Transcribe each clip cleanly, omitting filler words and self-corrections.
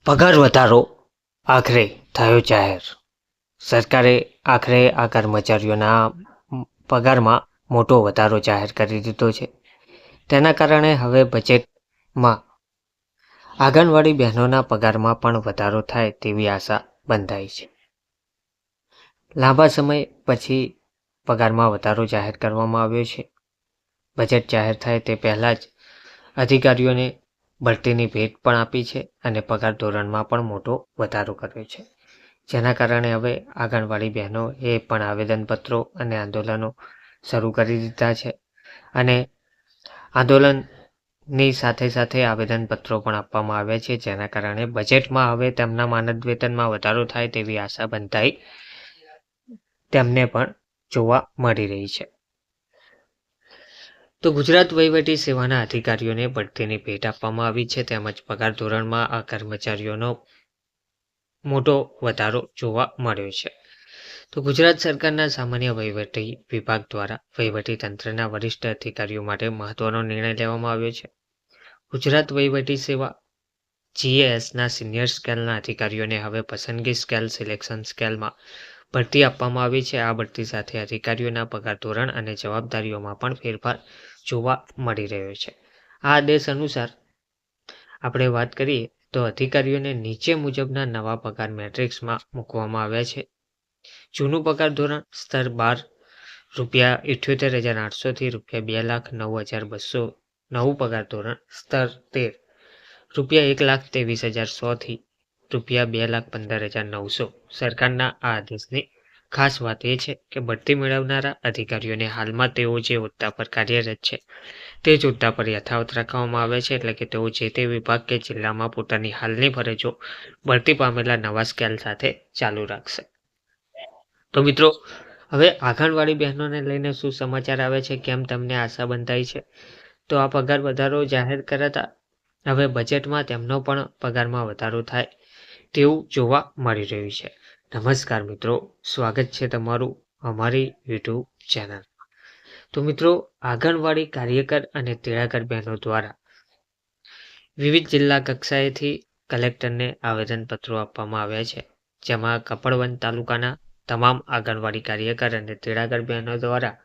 પગાર વધારો આખરે થયો જાહેર. સરકારે આખરે આ કર્મચારીઓના પગારમાં મોટો વધારો જાહેર કરી દીધો છે. તેના કારણે હવે બજેટમાં આંગણવાડી બહેનોના પગારમાં પણ વધારો થાય તેવી આશા બંધાઈ છે. લાંબા સમય પછી પગારમાં વધારો જાહેર કરવામાં આવ્યો છે. બજેટ જાહેર થાય તે પહેલાં જ અધિકારીઓને બઢતીની ભેટ પણ આપી છે અને પગાર ધોરણમાં પણ મોટો વધારો કર્યો છે. જેના કારણે હવે આંગણવાડી બહેનોએ પણ આવેદનપત્રો અને આંદોલનો શરૂ કરી દીધા છે અને આંદોલનની સાથે સાથે આવેદનપત્રો પણ આપવામાં આવ્યા છે. જેના કારણે બજેટમાં હવે તેમના માનદ વેતનમાં વધારો થાય તેવી આશા બંધાઈ તેમને પણ જોવા મળી રહી છે. તો ગુજરાત વહીવટી સેવાના અધિકારીઓને બઢતીની ભેટ આપવામાં આવી છે તેમજ પગાર ધોરણમાં આ કર્મચારીઓનો મોટો વધારો જોવા મળ્યો છે. તો ગુજરાત સરકારના સામાન્ય વહીવટી વિભાગ દ્વારા વહીવટી તંત્રના વરિષ્ઠ અધિકારીઓ માટે મહત્વનો નિર્ણય લેવામાં આવ્યો છે. ગુજરાત વહીવટી સેવા GASના સિનિયર સ્કેલના અધિકારીઓને હવે પસંદગી સ્કેલ સિલેક્શન સ્કેલમાં બઢતી આપવામાં આવી છે. આ બઢતી સાથે અધિકારીઓના પગાર ધોરણ અને જવાબદારીઓમાં પણ ફેરફાર જોવા મળી રહ્યો છે. આ આદેશ અનુસાર આપણે વાત કરીએ તો અધિકારીઓને નીચે મુજબના નવા પગાર મેટ્રિક્સમાં મૂકવામાં આવ્યા છે. જૂનું પગાર ધોરણ સ્તર 12 ₹78,800 થી ₹2,09,200, નવું પગાર ધોરણ સ્તર 13 ₹1,23,100 થી ₹2,15,900. સરકારના આ આદેશની ખાસ વાત એ છે કે બઢતી મેળવનારા અધિકારીઓને હાલમાં તેઓ જે હોદ્દા પર કાર્યરત છે તે જ હોદ્દા પર યથાવત રાખવામાં આવે છે. એટલે કે તેઓ જે તે વિભાગ કે જિલ્લામાં પોતાની હાલની ફરજો બઢતી પામેલા નવા સ્કેલ સાથે ચાલુ રાખશે. તો મિત્રો, હવે આંગણવાડી બહેનોને લઈને શું સમાચાર આવે છે, કેમ તમને આશા બંધાઈ છે? તો આ પગાર વધારો જાહેર કરાતા હવે બજેટમાં તેમનો પણ પગારમાં વધારો થાય તેવું જોવા મળી રહ્યું છે. નમસ્કાર મિત્રો, સ્વાગત છે તમારું અમારી યુટ્યુબ ચેનલ. તો મિત્રો, આંગણવાડી કાર્યકર અને તેડાગર બહેનો દ્વારા વિવિધ જિલ્લા કક્ષાએથી કલેક્ટરને આવેદનપત્રો આપવામાં આવ્યા છે. જેમાં કપડવંજ તાલુકાના તમામ આંગણવાડી કાર્યકર અને તેડાગર બહેનો દ્વારા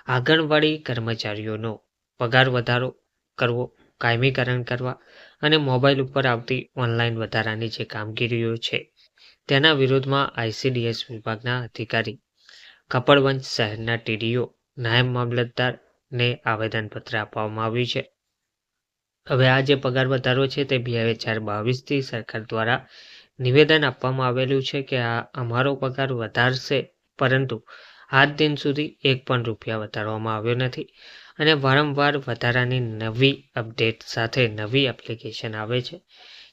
આંગણવાડી કર્મચારીઓનો પગાર વધારો કરવો, કાયમીકરણ કરવા અને મોબાઈલ ઉપર આવતી ઓનલાઈન વધારાની જે કામગીરીઓ છે તેના વિરોધમાં ICDS વિભાગના અધિકારી, કપડવંજ શહેરના TDO, નાયબ મામલતદારને આવેદનપત્ર આપવામાં આવ્યું છે. હવે આ જે પગાર વધારો છે તે 2022થી સરકાર દ્વારા નિવેદન આપવામાં આવેલું છે કે આ અમારો પગાર વધારશે, પરંતુ આજ દિન સુધી એક પણ રૂપિયા વધારવામાં આવ્યો નથી અને વારંવાર વધારાની નવી અપડેટ સાથે નવી એપ્લિકેશન આવે છે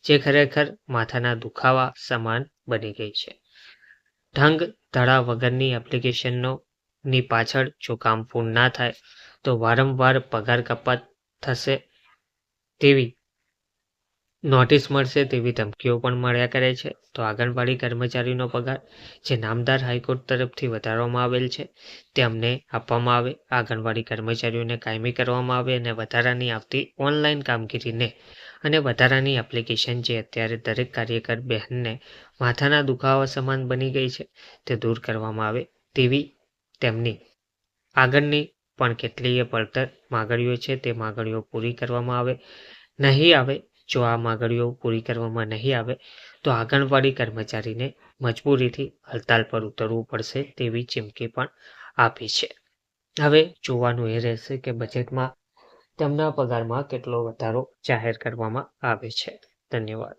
જે ખરેખર માથાના દુખાવા સમાન બની ગઈ છે. ઢંગ ધડા વગરની એપ્લિકેશનોની પાછળ જો કામ પૂર્ણ ના થાય તો વારંવાર પગાર કપાત થશે તેવી નોટિસ મળશે તેવી ધમકીઓ પણ મળ્યા કરે છે. તો આંગણવાડી કર્મચારીનો પગાર જે નામદાર હાઈકોર્ટ તરફથી વધારવામાં આવેલ છે તે અમને આપવામાં આવે, આંગણવાડી કર્મચારીઓને કાયમી કરવામાં આવે અને વધારાની આવતી ઓનલાઈન કામગીરીને અને વધારાની એપ્લિકેશન જે અત્યારે દરેક કાર્યકર બહેનને માથાના દુખાવા સમાન બની ગઈ છે તે દૂર કરવામાં આવે તેવી તેમની આગળની પણ કેટલીય પડતર માગણીઓ છે તે માગણીઓ પૂરી કરવામાં આવે. નહીં આવે, જો આ માગણીઓ પૂરી કરવામાં નહીં આવે તો આંગણવાડી કર્મચારીને મજબૂરીથી હડતાલ પર ઉતરવું પડશે તેવી ચીમકી પણ આપી છે. હવે જોવાનું એ રહેશે કે બજેટમાં તેમના પગારમાં કેટલો વધારો જાહેર કરવામાં આવે છે. ધન્યવાદ.